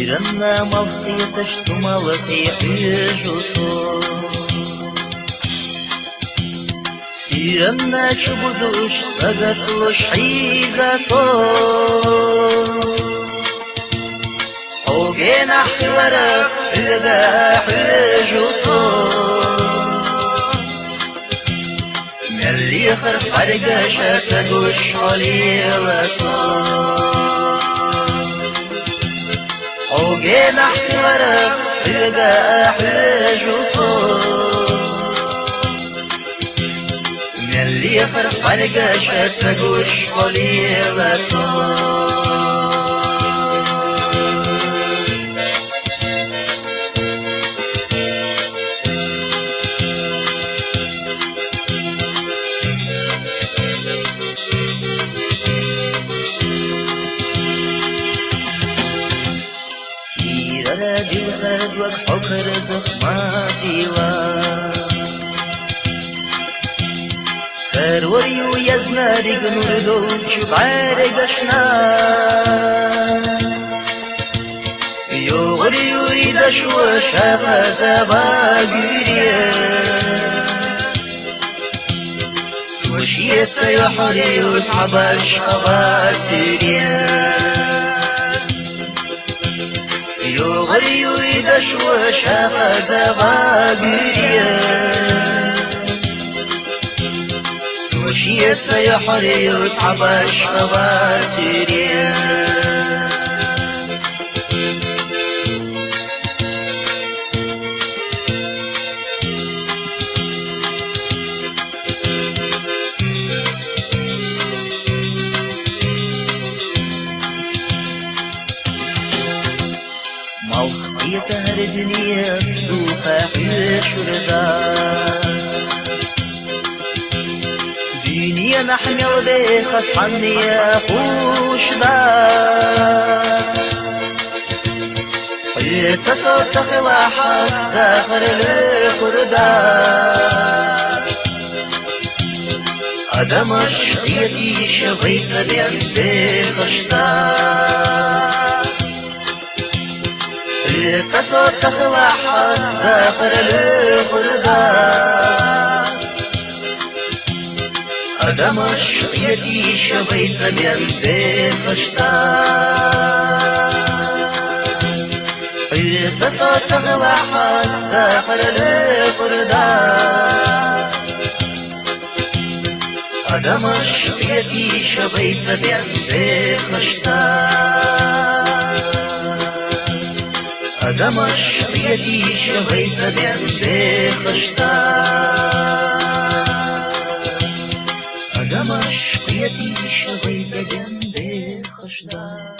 سيرنا ملقي تشت ملقي حجوسو سيرنا شبدوش سقطلش حيزاتو وجينا حورك لقى حجوسو اللي خرف عرقاشة تقوش علي لصو وجينا حورك لقى حجوسو اللي خرف عرقاشة تقوش علي لصو دي الغد والحكر زخماتي سروري ويزناري قنور دوش بعرقشنا يغري ويدش وشغز باقريا سوشيت سيحري وتعبش أباسريا يغري ويدش وشغز باقريا سوشيت سيحري وتعبش أباسريا يتهر الدنيا صدوخة حشردا دنيا نحمل بيخت عني خوشدا يتصوت تخلى حس داخل الخردا أدمش يدي شغيت بين بيخشدا تصوت تخلى حس داخل الخردا أدمش يدي شبيت بين بيخشدا تصوت تخلى حس داخل الخردا أدمش يدي شبيت بين بيخشدا أدمش يدي شبيت بين بيخشتا أدمش يدي شبيت بين بيخشتا